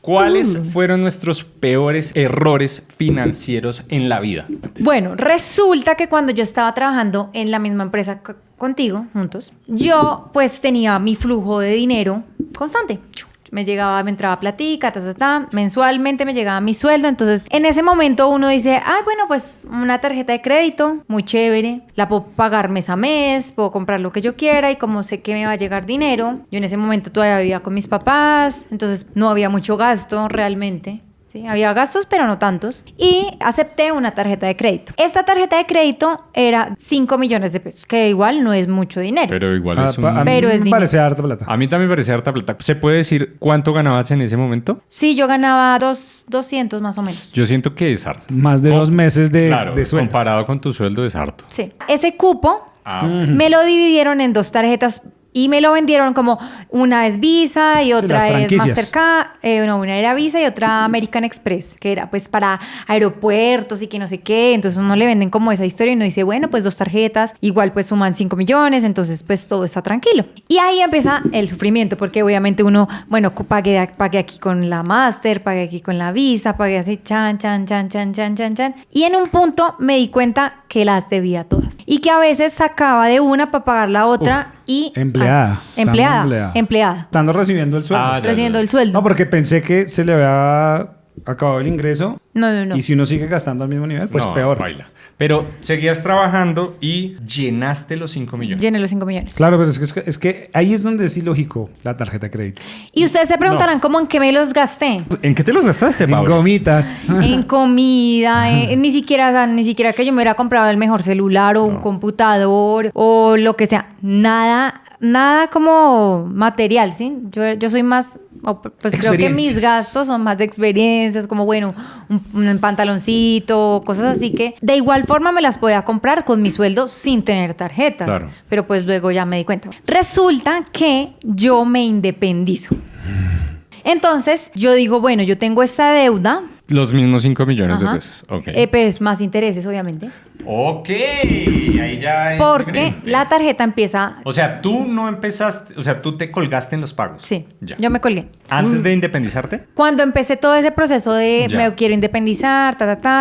¿Cuáles fueron nuestros peores errores financieros en la vida? Bueno, resulta que cuando yo estaba trabajando en la misma empresa contigo, juntos, yo pues tenía mi flujo de dinero constante. Me entraba platica, mensualmente me llegaba mi sueldo. Entonces, en ese momento uno dice, bueno, pues una tarjeta de crédito, muy chévere, la puedo pagar mes a mes, puedo comprar lo que yo quiera y como sé que me va a llegar dinero, yo en ese momento todavía vivía con mis papás, entonces no había mucho gasto realmente. Sí, había gastos, pero no tantos. Y acepté una tarjeta de crédito. Esta tarjeta de crédito era 5 millones de pesos, que igual no es mucho dinero. Pero igual es un... A mí Pero es me dinero. parece harta plata. A mí también me parecía harta plata. ¿Se puede decir cuánto ganabas en ese momento? Sí, yo ganaba 200 más o menos. Yo siento que es harto. Más de 2 meses de sueldo. Comparado con tu sueldo es harto. Sí. Ese cupo me lo dividieron en 2 tarjetas y me lo vendieron como una es Visa y otra las es franquicias. Mastercard. Una era Visa y otra American Express, que era pues para aeropuertos y que no sé qué. Entonces uno le venden como esa historia y uno dice, bueno, pues 2 tarjetas, igual pues suman 5 millones, entonces pues todo está tranquilo. Y ahí empieza el sufrimiento, porque obviamente uno, bueno, pagué aquí con la Master, pagué aquí con la Visa, pagué así, chan. Y en un punto me di cuenta que las debía todas. Y que a veces sacaba de una para pagar la otra. Y Empleada. Empleada. Estando recibiendo el sueldo. Recibiendo el sueldo. No, porque pensé que se le había acabado el ingreso. No. Y si uno sigue gastando al mismo nivel, pues No, peor. baila. Pero seguías trabajando y llenaste los 5 millones. Llené los 5 millones. Claro, pero es que ahí es donde es ilógico la tarjeta de crédito. Y ustedes se preguntarán cómo en qué me los gasté. ¿En qué te los gastaste, En Pablo? gomitas. En comida, ni siquiera que yo me hubiera comprado el mejor celular o un computador o lo que sea. Nada como material, ¿sí? Yo soy más, pues creo que mis gastos son más de experiencias, como bueno, un pantaloncito, cosas así que de igual forma me las podía comprar con mi sueldo sin tener tarjetas. Claro. Pero pues luego ya me di cuenta. Resulta que yo me independizo. Entonces yo digo, bueno, yo tengo esta deuda. Los mismos 5 millones de Ajá. pesos. Ok. Pues más intereses, obviamente. Ok. Ahí ya es Porque diferente. la tarjeta empieza... O sea, tú no empezaste... O sea, tú te colgaste en los pagos. Sí, Ya. yo me colgué. ¿Antes de independizarte? Cuando empecé todo ese proceso de Ya. me quiero independizar,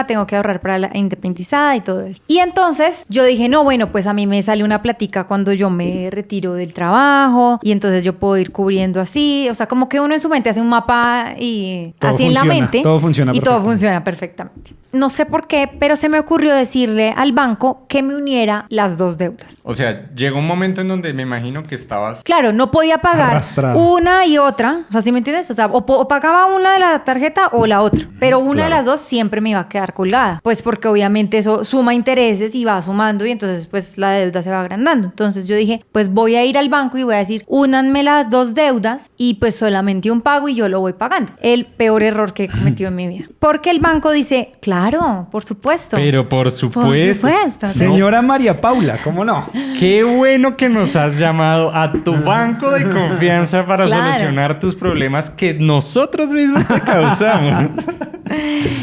tengo que ahorrar para la independizada y todo eso. Y entonces yo dije, no, bueno, pues a mí me sale una platica cuando yo me retiro del trabajo y entonces yo puedo ir cubriendo así. O sea, como que uno en su mente hace un mapa y Todo así en la funciona, mente. todo funciona y todo perfecto. funciona perfectamente. No sé por qué, pero se me ocurrió decirle al banco que me uniera las 2 deudas. O sea, llegó un momento en donde me imagino que estabas... Claro, no podía pagar Arrastrada. una y otra. O sea, ¿sí me entiendes? O sea, o pagaba una de la tarjeta o la otra. Pero una de Claro. las 2 siempre me iba a quedar colgada. Pues porque obviamente eso suma intereses y va sumando y entonces pues la deuda se va agrandando. Entonces yo dije, pues voy a ir al banco y voy a decir, únanme las 2 deudas y pues solamente un pago y yo lo voy pagando. El peor error que he cometido en mi vida. Porque el banco dice, claro, por supuesto. Pero por supuesto. Por supuesto. Señora María Paula, ¿cómo no? Qué bueno que nos has llamado a tu banco de confianza para Claro. solucionar tus problemas que nosotros mismos te causamos.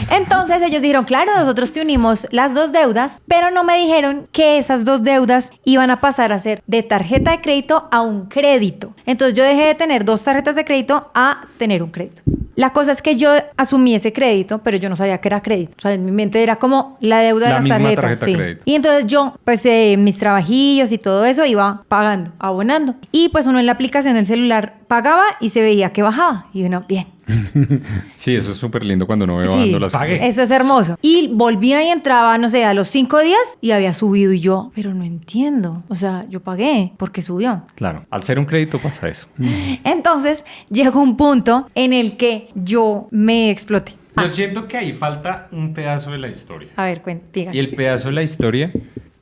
Entonces ellos dijeron, claro, nosotros te unimos las 2 deudas, pero no me dijeron que esas 2 deudas iban a pasar a ser de tarjeta de crédito a un crédito. Entonces yo dejé de tener 2 tarjetas de crédito a tener un crédito. La cosa es que yo asumí ese crédito, pero yo no sabía que era crédito. O sea, en mi mente era como la deuda de La las misma tarjetas. tarjeta de Sí. crédito. Y entonces yo, pues mis trabajillos y todo eso iba pagando, abonando. Y pues uno en la aplicación del celular pagaba y se veía que bajaba. Y uno, bien. Sí, eso es súper lindo cuando uno ve Sí, bajando las pagué. eso es hermoso. Y volvía y entraba, no sé, a los 5 días y había subido. Y yo, pero no entiendo. O sea, yo pagué porque subió. Claro, al ser un crédito pasa eso. Entonces llegó un punto en el que yo me exploté. Yo siento que ahí falta un pedazo de la historia. A ver, diga. Y el pedazo de la historia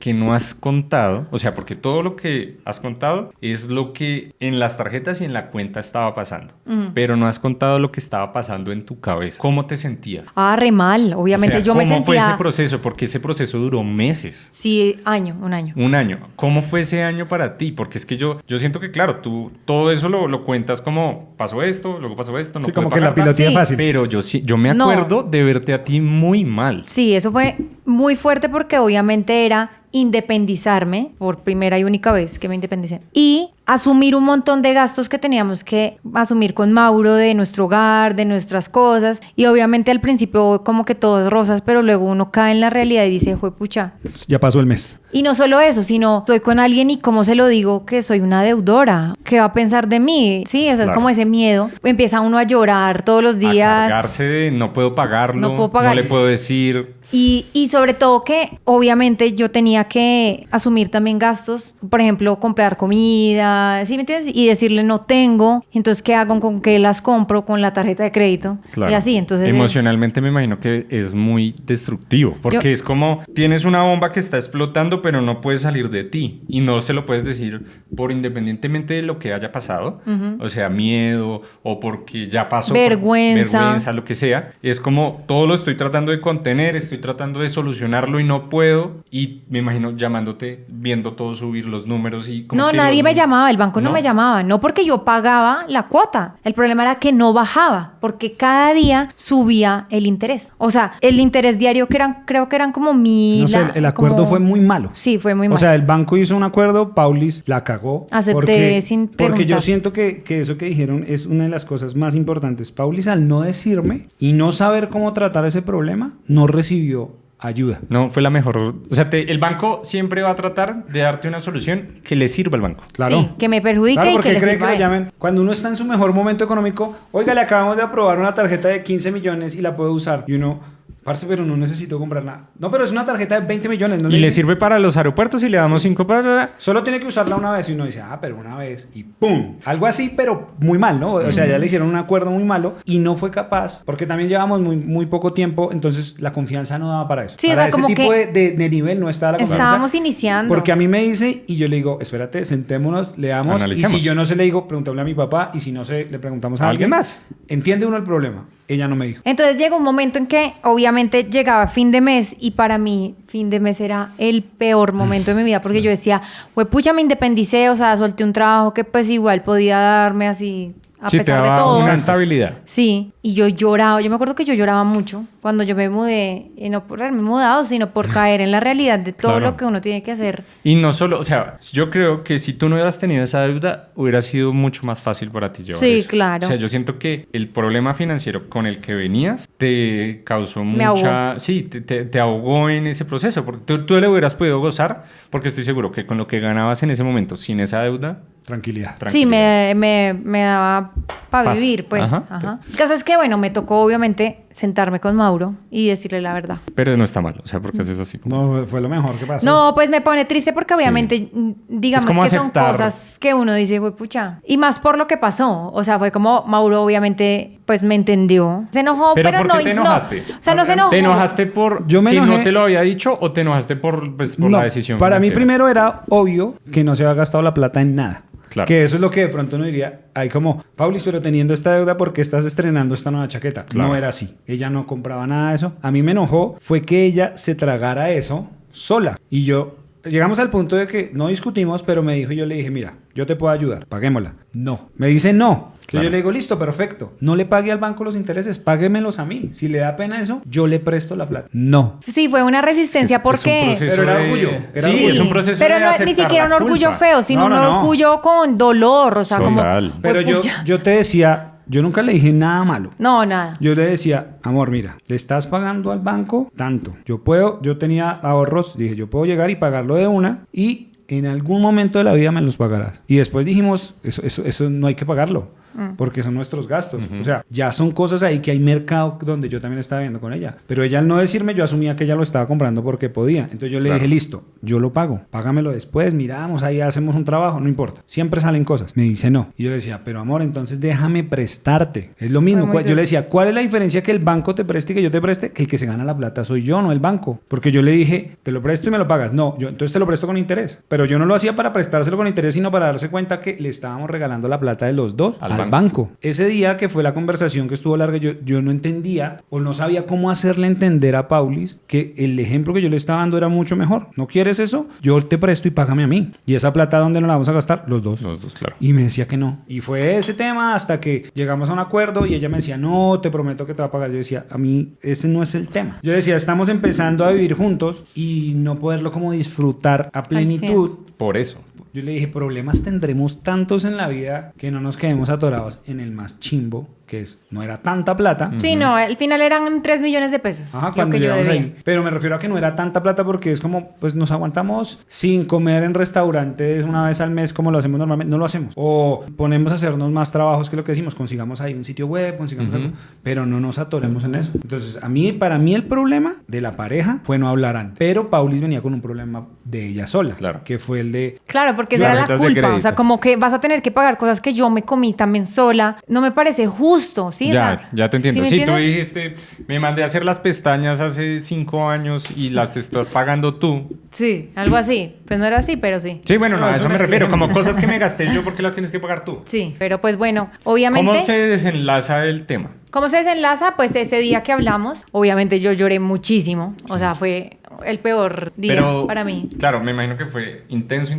que no has contado, o sea, porque todo lo que has contado es lo que en las tarjetas y en la cuenta estaba pasando, pero no has contado lo que estaba pasando en tu cabeza. ¿Cómo te sentías? Re mal. Obviamente O sea, yo me ¿cómo fue ese sentía... proceso? Porque ese proceso duró meses. Sí, un año. Un año. ¿Cómo fue ese año para ti? Porque es que yo siento que, claro, tú todo eso lo cuentas como pasó esto, luego pasó esto, no Sí, pude como que pagar la pilotía Sí. fácil. Pero yo me No. acuerdo de verte a ti muy mal. Sí, eso fue muy fuerte porque obviamente era independizarme por primera y única vez que me independicé y asumir un montón de gastos que teníamos que asumir con Mauro de nuestro hogar, de nuestras cosas. Y obviamente al principio como que todo es rosas, pero luego uno cae en la realidad y dice, juepucha. Ya pasó el mes. Y no solo eso, sino estoy con alguien y cómo se lo digo que soy una deudora. ¿Qué va a pensar de mí? Sí, o sea, es como ese miedo. Empieza uno a llorar todos los días. A cargarse de no puedo pagarlo, No puedo pagar. no le puedo decir. Y sobre todo que obviamente yo tenía que asumir también gastos, por ejemplo, comprar comida, ¿sí me entiendes? Y decirle no tengo, entonces ¿qué hago? ¿Con qué las compro? Con la tarjeta de crédito. Claro. Y así, entonces... Emocionalmente me imagino que es muy destructivo, porque es como tienes una bomba que está explotando, pero no puede salir de ti y no se lo puedes decir por independientemente de lo que haya pasado, o sea, miedo o porque ya pasó. Vergüenza, lo que sea. Es como todo lo estoy tratando de contener, estoy tratando de solucionarlo y no puedo, y me imagino llamándote, viendo todo subir los números y como No, que nadie me llamaba, el banco no me llamaba, no porque yo pagaba la cuota, el problema era que no bajaba, porque cada día subía el interés, o sea, el interés diario creo que eran como 1,000. No sé, el acuerdo fue muy malo. Sí, fue muy malo. O sea, el banco hizo un acuerdo, Paulis la cagó. Acepté sin preguntar. Porque yo siento que eso que dijeron es una de las cosas más importantes. Paulis, al no decirme y no saber cómo tratar ese problema, no recibió ayuda. No fue la mejor. O sea, el banco siempre va a tratar de darte una solución que le sirva al banco. Claro. Sí, que me perjudique Claro, y porque que le creen sirva que a lo él. llamen. Cuando uno está en su mejor momento económico, oiga, le acabamos de aprobar una tarjeta de 15 millones y la puede usar. Y uno, parce, pero no necesito comprar nada. No, pero es una tarjeta de 20 millones. ¿No Y le sirve para los aeropuertos y le damos 5 para... Solo tiene que usarla una vez y uno dice, pero una vez y ¡pum! Algo así, pero muy mal, ¿no? O sea, ya le hicieron un acuerdo muy malo y no fue capaz, porque también llevamos muy poco tiempo, entonces la confianza no daba para eso. Sí, para o sea, como ese tipo que de nivel no estaba la confianza. estábamos iniciando. Porque a mí me dice y yo le digo, espérate, sentémonos, leamos. Analicemos. Y si yo no sé, le digo, preguntémosle a mi papá. Y si no sé, le preguntamos a ¿Alguien más? ¿Entiende uno el problema? Ella no me dijo. Entonces llegó un momento en que obviamente llegaba fin de mes y para mí fin de mes era el peor momento de mi vida porque yo decía, pucha, me independicé, o sea, solté un trabajo que pues igual podía darme así a Sí, pesar te de daba todo. una estabilidad. Sí, y yo lloraba, yo me acuerdo que yo lloraba mucho cuando yo me mudé, y no por haberme mudado, sino por caer en la realidad de todo Claro. lo que uno tiene que hacer. Y no solo, o sea, yo creo que si tú no hubieras tenido esa deuda, hubiera sido mucho más fácil para ti llevar Sí, eso. claro. O sea, yo siento que el problema financiero con el que venías te causó Me mucha... ahogó. Sí, te ahogó en ese proceso, porque tú le hubieras podido gozar, porque estoy seguro que con lo que ganabas en ese momento, sin esa deuda... Tranquilidad. Sí, tranquilidad. me daba para Paz. vivir, pues. Ajá. Ajá. El caso es que, bueno, me tocó obviamente sentarme con Mauro y decirle la verdad. Pero no está mal, o sea, porque haces así como... No, fue lo mejor que pasó. No, pues me pone triste porque Sí. obviamente, digamos Es como que son aceptar. cosas que uno dice, fue pucha. Y más por lo que pasó. O sea, fue como Mauro obviamente, pues me entendió. Se enojó, ¿Pero pero por qué no. te enojaste? No. O sea, no se enojó. ¿Te enojaste por Yo me que enojé. no te lo había dicho o te enojaste por No, la decisión para mí financiera? primero era obvio que no se había gastado la plata en nada. Claro. Que eso es lo que de pronto uno diría, hay como, Paulis, pero teniendo esta deuda, ¿por qué estás estrenando esta nueva chaqueta? Claro. No era así. Ella no compraba nada de eso. A mí me enojó fue que ella se tragara eso sola. Y yo, llegamos al punto de que no discutimos, pero me dijo, yo le dije, mira, yo te puedo ayudar, paguémosla. No. Me dice no. Claro. Yo le digo, listo, perfecto. No le pague al banco los intereses, páguemelos a mí. Si le da pena eso, yo le presto la plata. No. Sí, fue una resistencia porque... Es un proceso Pero era de- orgullo, era sí, orgullo. es un proceso pero de no, ni aceptar siquiera un la orgullo culpa. feo, sino No, un no, no. orgullo con dolor. O sea, Total. como... Pero pucha. yo te decía, yo nunca le dije nada malo. No, nada. Yo le decía, amor, mira, le estás pagando al banco tanto. Yo tenía ahorros, dije, yo puedo llegar y pagarlo de una y en algún momento de la vida me los pagarás. Y después dijimos, eso no hay que pagarlo. Porque son nuestros gastos. O sea, ya son cosas ahí que hay mercado donde yo también estaba viendo con ella. Pero ella al no decirme, yo asumía que ella lo estaba comprando porque podía. Entonces yo le dije, listo, yo lo pago. Págamelo después, miramos, ahí hacemos un trabajo, no importa. Siempre salen cosas. Me dice no. Y yo le decía, pero amor, entonces déjame prestarte. Es lo mismo. Fue muy Yo le decía, ¿cuál es la diferencia que el banco te preste y que yo te preste? Que el que se gana la plata soy yo, no el banco. Porque yo le dije, te lo presto y me lo pagas. No, yo entonces te lo presto con interés. Pero yo no lo hacía para prestárselo con interés, sino para darse cuenta que le estábamos regalando la plata de los dos al banco. Ese día que fue la conversación que estuvo larga, yo no entendía o no sabía cómo hacerle entender a Paulis que el ejemplo que yo le estaba dando era mucho mejor. ¿No quieres eso? Yo te presto y págame a mí. ¿Y esa plata dónde nos la vamos a gastar? Los dos. Los dos, claro. Y me decía que no. Y fue ese tema hasta que llegamos a un acuerdo y ella me decía, no, te prometo que te va a pagar. Yo decía, a mí ese no es el tema. Yo decía, estamos empezando a vivir juntos y no poderlo como disfrutar a plenitud. Por eso. Yo le dije, problemas tendremos tantos en la vida que no nos quedemos atorados en el más chimbo, que es, no era tanta plata. Sí, no, al final eran 3 millones de pesos. Ajá, lo cuando que yo llegamos debía. ahí. Pero me refiero a que no era tanta plata porque es como, pues nos aguantamos sin comer en restaurantes una vez al mes como lo hacemos normalmente. No lo hacemos. O ponemos a hacernos más trabajos que lo que decimos. Consigamos ahí un sitio web, consigamos algo. Pero no nos atoremos en eso. Entonces, para mí el problema de la pareja fue no hablar antes. Pero Paulis venía con un problema de ella sola. Claro. Que fue el de... Claro, porque esa era la Tarjetas de culpa. O sea, créditos. como que vas a tener que pagar cosas que yo me comí también sola. No me parece justo, ¿sí? O sea, Ya te entiendo. ¿sí me Sí, tú entiendes? dijiste, me mandé a hacer las pestañas hace 5 años y las estás pagando tú. Sí, algo así. Pues no era así, pero sí. Sí, bueno, no, a eso eso me me refiero. refiero. Como cosas que me gasté yo, ¿por qué las tienes que pagar tú? Sí, pero pues bueno, obviamente... ¿Cómo se desenlaza el tema? ¿Cómo se desenlaza? Pues ese día que hablamos, obviamente yo lloré muchísimo. O sea, fue el peor día Pero, para mí. Claro, me imagino que fue intenso.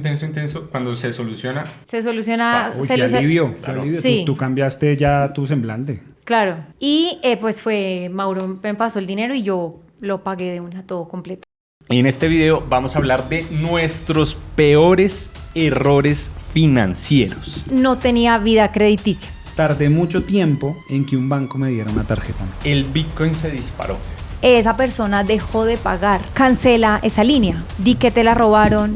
Cuando se soluciona, Se soluciona... Uy, se qué luce- alivio. Qué Claro. alivio. Sí. Tú cambiaste ya tu semblante. Claro. Y pues Mauro me pasó el dinero y yo lo pagué de una todo completo. y en este video vamos a hablar de nuestros peores errores financieros. No tenía vida crediticia. Tardé mucho tiempo en que un banco me diera una tarjeta. El Bitcoin se disparó. Esa persona dejó de pagar. Cancela esa línea. Di que te la robaron